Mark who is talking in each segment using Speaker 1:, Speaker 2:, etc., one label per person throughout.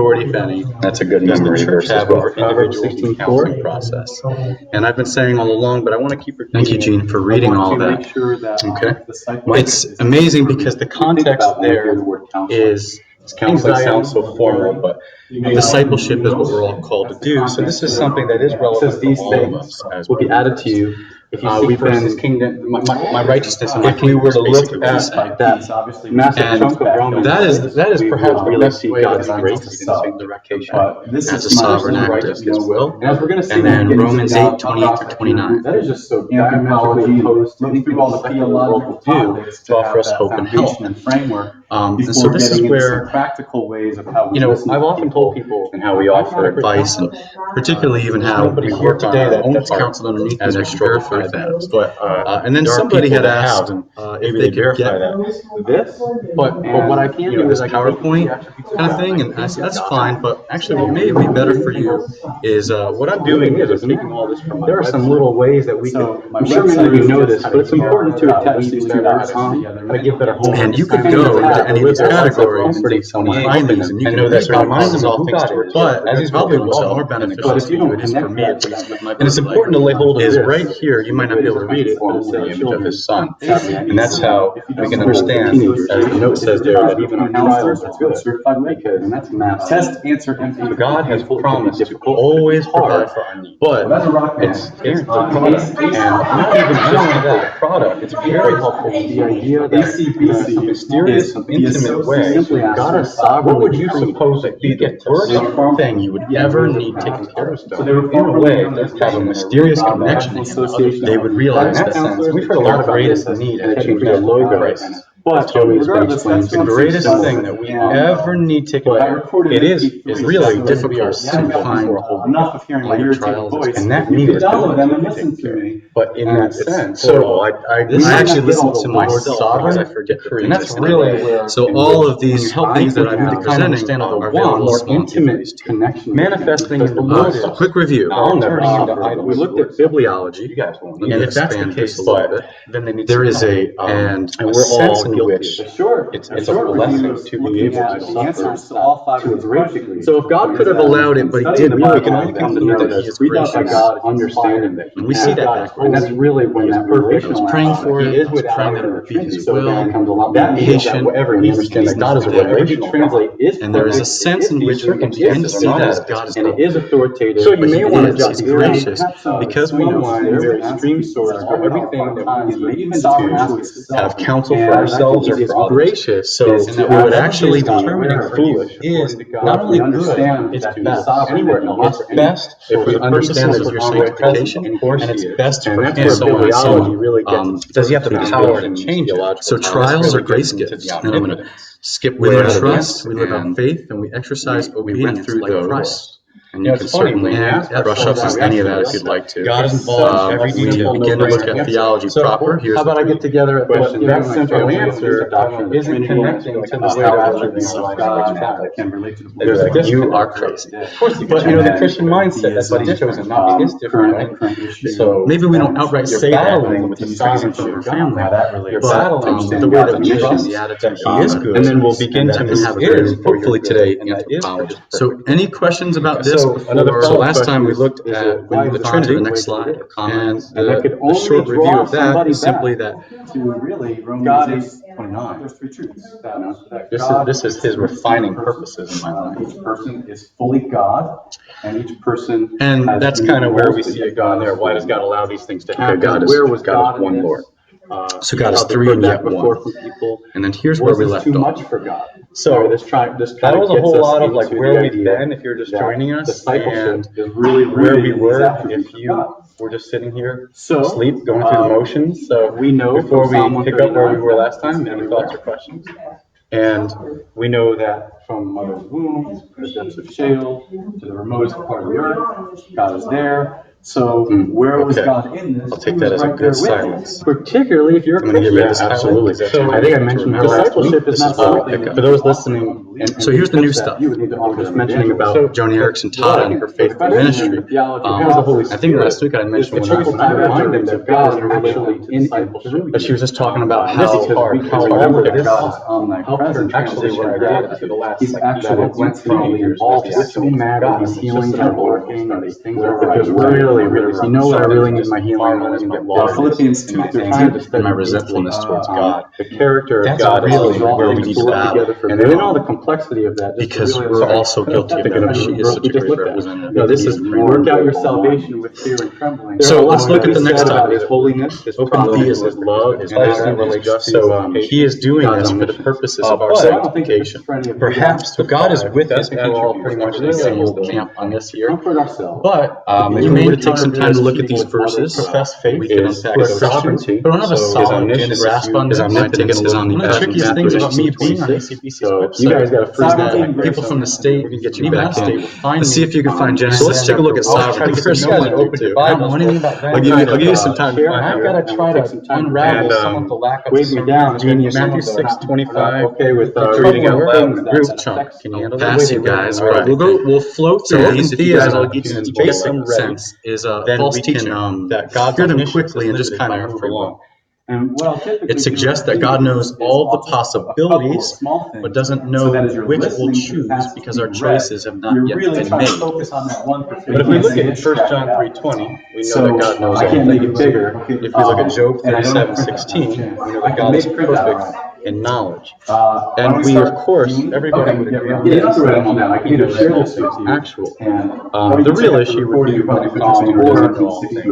Speaker 1: authority, if any,
Speaker 2: That's a good
Speaker 1: does the
Speaker 2: memory
Speaker 1: church
Speaker 2: verse
Speaker 1: have
Speaker 2: as well.
Speaker 1: over individuals in the counseling process? And I've been saying all along, but I want to keep repeating.
Speaker 3: Thank you, Gene, for reading all that.
Speaker 1: Make sure that,
Speaker 3: Okay.
Speaker 1: It's amazing because the context there is
Speaker 2: Counseling sounds so
Speaker 1: anxiety,
Speaker 2: formal, but
Speaker 1: discipleship is what we're all called to do. So this is something that is relevant to all of us as
Speaker 3: will be added to you if you seek
Speaker 1: we've
Speaker 3: first
Speaker 1: been
Speaker 3: His kingdom.
Speaker 1: my righteousness and my
Speaker 3: If we
Speaker 1: kingdom
Speaker 3: were
Speaker 1: is
Speaker 3: to look
Speaker 1: basically what he's
Speaker 3: at
Speaker 1: saying.
Speaker 3: that massive chunk of Romans,
Speaker 1: That is perhaps the
Speaker 3: really
Speaker 1: best
Speaker 3: see
Speaker 1: way
Speaker 3: God's
Speaker 1: that I'm
Speaker 3: grace
Speaker 1: taking
Speaker 3: and
Speaker 1: sanctification
Speaker 3: as a sovereign act of His will.
Speaker 1: And as we're going to see,
Speaker 3: And then
Speaker 1: that
Speaker 3: Romans 8:28 through 29.
Speaker 1: that is just so diametrically opposed to anything all the theological do to offer us hope and help. And so this is where
Speaker 4: practical ways of how we
Speaker 1: I've often told people
Speaker 3: And how we offer
Speaker 1: advice, and particularly even how
Speaker 2: nobody
Speaker 1: we
Speaker 2: here
Speaker 1: work
Speaker 2: today
Speaker 1: on
Speaker 2: that
Speaker 1: our own
Speaker 2: that's
Speaker 1: part
Speaker 3: counseled underneath
Speaker 1: as
Speaker 3: me
Speaker 1: we
Speaker 3: that can
Speaker 1: struggle
Speaker 3: verify
Speaker 1: through
Speaker 3: that.
Speaker 1: things.
Speaker 2: But
Speaker 1: And then
Speaker 2: there are
Speaker 1: somebody
Speaker 2: people
Speaker 1: had
Speaker 2: that
Speaker 1: asked
Speaker 2: have,
Speaker 1: if
Speaker 2: maybe
Speaker 1: they
Speaker 2: they
Speaker 1: could
Speaker 2: verify
Speaker 1: get
Speaker 2: that.
Speaker 1: this, but what I can do
Speaker 3: this
Speaker 1: is I can take
Speaker 3: PowerPoint
Speaker 1: the kind of thing, and I said that's fine. But actually, what may be better for you is what I'm doing is I'm taking all this from my. There are some little ways that we can. I'm sure many of you know this, but it's important to attach these to how to give better homework.
Speaker 3: And you could go into any of these categories and find these, and you can
Speaker 1: know that
Speaker 3: read
Speaker 1: mind is
Speaker 3: them
Speaker 1: all things towards God,
Speaker 3: as
Speaker 1: it's
Speaker 3: probably
Speaker 1: probably
Speaker 3: well
Speaker 1: more
Speaker 3: more
Speaker 1: beneficial
Speaker 3: beneficial
Speaker 1: to you. It is for me, at least with my. And it's important to lay hold of
Speaker 3: is
Speaker 1: this.
Speaker 3: right here. You might not be able to read it, but it
Speaker 2: The
Speaker 3: says
Speaker 2: image of His Son.
Speaker 1: And
Speaker 2: And that's how we can understand, as the note says there, that even our trials are good.
Speaker 1: Because that's massive.
Speaker 4: Test, answer, empty.
Speaker 2: So God has promised to always provide for our needs.
Speaker 1: But
Speaker 2: It's the product, and not even just the product. It's very helpful to
Speaker 1: the idea that
Speaker 2: in a mysterious, intimate way.
Speaker 1: God is
Speaker 2: What would you
Speaker 1: sovereignly
Speaker 2: suppose to be the worst thing you would ever need taken care of? So in a way, have a mysterious connection to Him. They would realize that we've heard a lot about greatest need, and it changed their logo.
Speaker 1: But
Speaker 4: regardless, that's
Speaker 1: the greatest thing that we ever need taken care of.
Speaker 2: It is
Speaker 1: really
Speaker 2: really
Speaker 1: difficult
Speaker 2: difficult
Speaker 1: to find
Speaker 4: enough of hearing my
Speaker 1: all your
Speaker 4: irritating
Speaker 1: trials,
Speaker 4: voice.
Speaker 2: and that
Speaker 4: You
Speaker 2: need
Speaker 4: can
Speaker 2: is
Speaker 4: download them and
Speaker 2: going to
Speaker 4: listen
Speaker 2: take
Speaker 4: to
Speaker 2: care.
Speaker 4: me.
Speaker 2: But in
Speaker 1: And
Speaker 2: that
Speaker 1: it's
Speaker 2: sense,
Speaker 1: horrible.
Speaker 2: I
Speaker 1: actually listen
Speaker 2: listen
Speaker 1: to myself because I forget the
Speaker 2: and
Speaker 1: things
Speaker 2: that's
Speaker 1: I
Speaker 2: really
Speaker 1: say.
Speaker 2: where
Speaker 1: So all of these things that I've been
Speaker 2: kind of
Speaker 1: presenting
Speaker 2: understand
Speaker 1: are
Speaker 2: the
Speaker 1: available
Speaker 2: more
Speaker 1: small
Speaker 2: intimate
Speaker 1: TVs too.
Speaker 2: connection,
Speaker 1: Manifesting in the
Speaker 2: Lord
Speaker 1: Word.
Speaker 2: is
Speaker 1: Quick review.
Speaker 2: turning into idols.
Speaker 1: We looked at bibliology.
Speaker 2: You guys won't
Speaker 1: Let
Speaker 2: need
Speaker 1: me
Speaker 2: if that's the
Speaker 1: expand
Speaker 2: case,
Speaker 1: this a little
Speaker 2: but
Speaker 1: bit.
Speaker 2: then they need
Speaker 1: There
Speaker 2: some
Speaker 1: is
Speaker 2: help.
Speaker 1: and
Speaker 2: we're
Speaker 1: sense
Speaker 2: all
Speaker 1: in which
Speaker 2: it's a blessing to be able to
Speaker 4: The answers to all five of these questions.
Speaker 1: So if God could have allowed it, but He didn't, we can only come to know that He is gracious.
Speaker 2: by God, understanding that
Speaker 1: And we see that backwards.
Speaker 2: and that's really when that relational
Speaker 1: I was praying for
Speaker 2: He
Speaker 1: it.
Speaker 2: is
Speaker 1: I was
Speaker 2: without
Speaker 1: praying that it
Speaker 2: the
Speaker 1: would be His
Speaker 2: So
Speaker 1: will.
Speaker 2: then comes a lot
Speaker 1: That
Speaker 2: more
Speaker 1: patient,
Speaker 2: whatever
Speaker 1: He's
Speaker 2: understand that God is a
Speaker 1: there.
Speaker 2: relational
Speaker 1: Translate
Speaker 2: God.
Speaker 1: is and there is a sense in which we can begin to see that as God is, and it is authoritative. So you may want to jot gracious because we know from very stream sources for everything that we need to have counsel for ourselves or for others. Gracious, so it would actually determining foolish is not only good, it's best. Anywhere else, it's best if we understand that it's your sanctification, and it's best for Him. So on and so on.
Speaker 2: Really does He have the power to change it?
Speaker 1: So trials are grace gifts, and I'm going to skip way out of trust. We live out faith, and we exercise obedience like Christ. And you can certainly brush up on any of that if you'd like to.
Speaker 2: God is involved in every detail.
Speaker 1: We begin to look at theology proper. Here's
Speaker 2: how about I get together at
Speaker 1: question.
Speaker 2: that central answer isn't connecting to the way that we're living our lives.
Speaker 4: Can relate to the
Speaker 2: There's a disconnect.
Speaker 1: You are crazy.
Speaker 2: Of course, but the Christian mindset, that's what He's chosen, not His different. So
Speaker 1: maybe we don't outright
Speaker 2: you're
Speaker 1: say that
Speaker 2: battling with the sovereignty of
Speaker 1: family.
Speaker 4: How that relates.
Speaker 2: You're
Speaker 1: But
Speaker 2: battling
Speaker 1: the way that we
Speaker 2: trust
Speaker 1: trust the attitude
Speaker 2: that He is good,
Speaker 1: and then we'll begin to move
Speaker 2: have
Speaker 1: in, hopefully today, anthropology. So any questions about this? So last time we looked at the Trinity, the next slide, and the short review of that is simply that
Speaker 4: To really,
Speaker 1: God
Speaker 4: Romans
Speaker 1: is
Speaker 4: 8:29. There's three truths.
Speaker 2: This is His refining purposes in my life.
Speaker 4: Each person is fully God, and each person.
Speaker 1: And
Speaker 4: has
Speaker 1: that's kind of where we
Speaker 4: mostly
Speaker 1: see it going there. Why does God allow these things to happen?
Speaker 2: God is one
Speaker 1: in
Speaker 2: Lord.
Speaker 1: this? So God is three and yet one. And then here's where we left
Speaker 4: too
Speaker 1: off.
Speaker 4: much for God.
Speaker 2: So
Speaker 1: this
Speaker 2: that was a whole lot of like where we've been if you're just joining us, and
Speaker 4: is really
Speaker 2: where we were
Speaker 4: attributes
Speaker 2: if
Speaker 4: of
Speaker 2: you
Speaker 4: God.
Speaker 2: were just sitting here
Speaker 4: So,
Speaker 2: asleep, going through the motions. So
Speaker 4: we know
Speaker 2: before
Speaker 4: from
Speaker 2: we
Speaker 4: Psalm
Speaker 2: pick up where we
Speaker 4: 139,
Speaker 2: were last time, any thoughts or questions? And we know that from
Speaker 4: mother's womb, to the depths of Sheol, to the remotest part of the earth, God is there. So where was
Speaker 2: okay.
Speaker 4: God in this?
Speaker 2: I'll take that as a good silence.
Speaker 1: Particularly if you're a
Speaker 2: I'm going to
Speaker 1: Christian.
Speaker 2: get rid of this
Speaker 1: Absolutely.
Speaker 2: highlight. So
Speaker 1: I think I mentioned how
Speaker 2: discipleship
Speaker 1: this
Speaker 2: is
Speaker 1: is
Speaker 2: not
Speaker 1: where we pick
Speaker 2: something
Speaker 1: up.
Speaker 2: for those listening
Speaker 1: So here's the new stuff.
Speaker 4: I'm just mentioning about
Speaker 1: Joni Eareckson taught in her faithful ministry. I think last week I mentioned when I was
Speaker 4: remind them that God is actually in discipleship.
Speaker 1: but she was just talking about how
Speaker 4: all
Speaker 1: hard
Speaker 4: of God is omnipresent. Actually, what I did for the last he's actually went through involved with me madly. He's healing and working, and these things are
Speaker 1: because really, you know what I really need my healing on is my loss
Speaker 4: Philippians 2,
Speaker 1: and my resentfulness towards God.
Speaker 4: The character of God
Speaker 1: really
Speaker 4: is
Speaker 1: where we need to battle.
Speaker 4: and then all the complexity of that.
Speaker 1: Because we're also guilty of that. She is such a great representative.
Speaker 4: No, this is work out your salvation with fear and trembling.
Speaker 1: So let's look at the next topic.
Speaker 4: His holiness, his
Speaker 1: He is His love, His mercy, so He is doing this for the purposes of our sanctification.
Speaker 4: Perhaps
Speaker 1: So God is with us. We're all pretty much in the same camp on this here. But you may want to take some time to look at these verses.
Speaker 4: Profess faith.
Speaker 1: We can unpack those
Speaker 4: sovereignty.
Speaker 1: but I don't have a solid grasp on this. One of the trickiest things about me being on ACBC's website,
Speaker 4: you guys got to freeze
Speaker 1: that people from the state can get you back in. Let's see if you can find Genesis.
Speaker 2: So let's take a look at
Speaker 1: sovereignty.
Speaker 2: First,
Speaker 1: You guys are open to
Speaker 2: Bible.
Speaker 1: know anything about that.
Speaker 2: I'll give you some time to find
Speaker 1: I've got to try to unravel some of the lack of
Speaker 4: wave me down.
Speaker 1: genius.
Speaker 4: Matthew
Speaker 1: 6:25.
Speaker 4: Okay, with
Speaker 1: reading out loud.
Speaker 4: group
Speaker 1: chunk. Can you handle
Speaker 2: that?
Speaker 1: Pass, you guys.
Speaker 2: All right.
Speaker 1: We'll float through these. If you guys all get
Speaker 2: in
Speaker 1: some
Speaker 2: basic
Speaker 1: sense is a
Speaker 2: then
Speaker 1: false
Speaker 2: we can,
Speaker 1: teaching.
Speaker 2: that God's
Speaker 1: Hear them
Speaker 2: omniscience
Speaker 1: quickly and
Speaker 2: is
Speaker 1: just kind of
Speaker 2: limited by
Speaker 1: move
Speaker 2: our
Speaker 1: along.
Speaker 4: And
Speaker 1: It suggests that God knows all the possibilities, but doesn't know which we'll choose because our choices have not yet been made.
Speaker 4: But
Speaker 2: if we look at 1 John 3:20, we know that God knows
Speaker 4: I can't
Speaker 2: all
Speaker 4: make it
Speaker 2: things.
Speaker 4: bigger.
Speaker 2: If we look at Job 37:16, we know that God is perfect in knowledge. And we, of course, everybody would agree on this.
Speaker 4: I can either share this with you.
Speaker 2: Actual.
Speaker 4: The
Speaker 2: The real issue would be when it comes to knowing all things.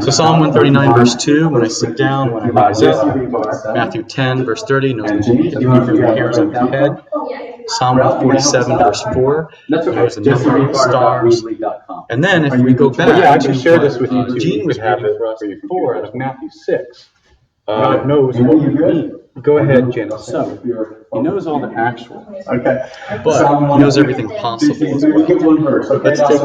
Speaker 1: So Psalm 139 verse 2, when I sit down, when I rise up. Matthew 10 verse 30, knows the hairs on your head. Psalm 147 verse 4, knows the number of stars. And then if we go back,
Speaker 4: I can share this with you too.
Speaker 1: Gene was
Speaker 4: have
Speaker 1: reading
Speaker 4: it
Speaker 1: for us
Speaker 4: for you
Speaker 1: before
Speaker 4: out
Speaker 1: out
Speaker 4: of Matthew 6.
Speaker 2: God knows what we need.
Speaker 4: Go ahead, Jen. So, he knows all the actual. Okay.
Speaker 1: But he knows everything possible as well.
Speaker 4: Let's take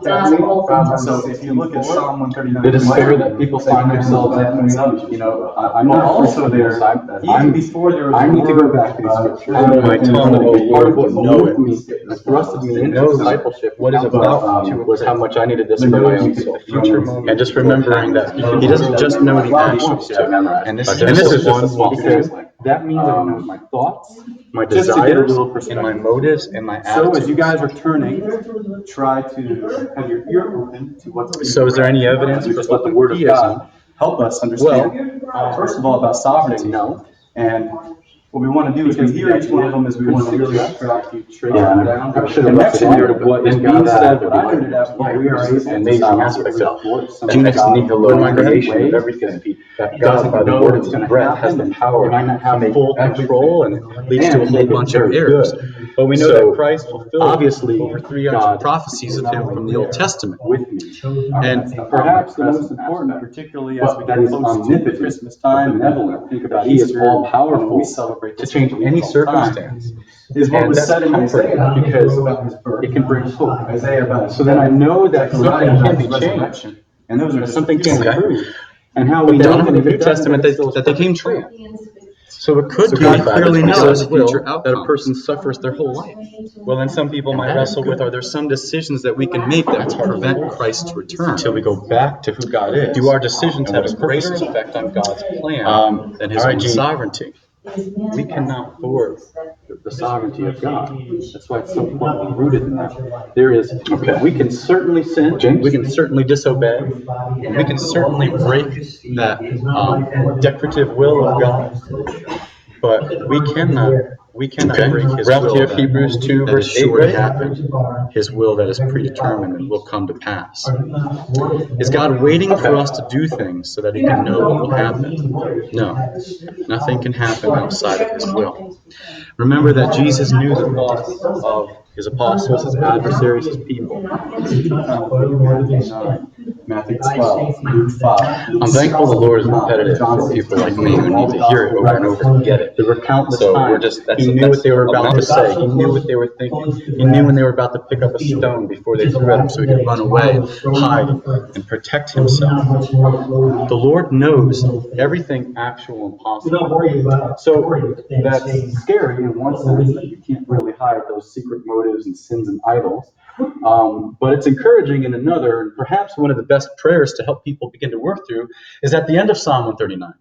Speaker 4: that. So, if you look at Psalm 139, the despair that people find themselves in, I'm not also there. I'm before there was I need to go back to these scriptures.
Speaker 2: My tongue, O Lord, will know it.
Speaker 4: Thrusted me into discipleship.
Speaker 2: What is about to
Speaker 4: was how much I needed this for my own soul.
Speaker 2: future moment.
Speaker 1: And just remembering that he doesn't just know the actual stuff.
Speaker 4: And
Speaker 1: this
Speaker 4: is
Speaker 1: just
Speaker 4: one
Speaker 1: a small
Speaker 4: because
Speaker 1: thing.
Speaker 4: that means I know my thoughts,
Speaker 1: My
Speaker 4: just to get a
Speaker 1: desires
Speaker 4: little
Speaker 1: and
Speaker 4: perspective.
Speaker 1: my motives and my
Speaker 4: So
Speaker 1: attitudes.
Speaker 4: as you guys are turning, try to have your ear open to what's.
Speaker 1: So is there any evidence
Speaker 4: we
Speaker 1: for
Speaker 4: just let the
Speaker 1: what
Speaker 4: word of
Speaker 1: theism?
Speaker 4: God help us understand? First of all, about sovereignty. No. And what we want to do is hear each one of them as we want to really extract you, trace them down. Connection there to what is being said, but I ended up, we are
Speaker 2: amazing aspects of
Speaker 4: Genius
Speaker 2: creation of everything. That God, by the word of His breath, has the power to make
Speaker 1: full control and it leads to a whole bunch of errors. But we know that Christ fulfilled
Speaker 4: obviously
Speaker 1: over 300 prophecies of him from the Old Testament.
Speaker 4: with me.
Speaker 1: And
Speaker 4: Perhaps the most important, particularly as we get close to Christmas time, benevolent. Think about He is all powerful we celebrate
Speaker 1: to change any circumstance.
Speaker 4: Is what
Speaker 1: And
Speaker 4: was
Speaker 1: that's
Speaker 4: said in Isaiah
Speaker 1: comforting
Speaker 4: because it can bring hope. So then I know that something can be changed, and those are something can be proved. And how we know
Speaker 1: in the New Testament that they came true. So it could be
Speaker 2: God
Speaker 1: clearly
Speaker 2: knows
Speaker 1: knows
Speaker 2: the future
Speaker 1: that a person suffers their whole life. Well, then some people might wrestle with, are there some decisions that we can make that will prevent Christ's return?
Speaker 2: until we go back to who God is.
Speaker 1: Do our decisions have a
Speaker 2: what
Speaker 1: greater
Speaker 2: grace is.
Speaker 1: effect on God's plan than His
Speaker 2: all right,
Speaker 1: own
Speaker 2: Gene.
Speaker 1: sovereignty?
Speaker 4: we cannot thwart the sovereignty of God. That's why it's so important rooted in that. There is, we can certainly sin,
Speaker 1: We can certainly disobey. And we can certainly break that decorative will of God. But we cannot break His
Speaker 2: Ralph, do
Speaker 1: will
Speaker 2: you have Hebrews 2
Speaker 1: that is
Speaker 2: verse 8
Speaker 1: sure to
Speaker 2: right?
Speaker 1: happen. His will that is predetermined and will come to pass. Is God waiting for us to do things so that He can know what will happen? No. Nothing can happen outside of His will. Remember that Jesus knew the thoughts of his apostles, his adversaries, his people.
Speaker 4: Matthew 12, Luke 5.
Speaker 1: I'm thankful the Lord is repetitive for people like me who need to hear it over and over to get it. There were countless times he knew what they were about to say. He knew what they were thinking. He knew when they were about to pick up a stone before they threw at him so he could run away, hide, and protect himself. The Lord knows everything actual and possible. So that's scary in one sense, that you can't really hide those secret motives and sins and idols. But it's encouraging in another, and perhaps one of the best prayers to help people begin to work through is at the end of Psalm 139.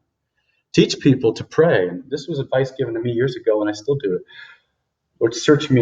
Speaker 1: Teach people to pray. And this was advice given to me years ago, and I still do it. Lord, search me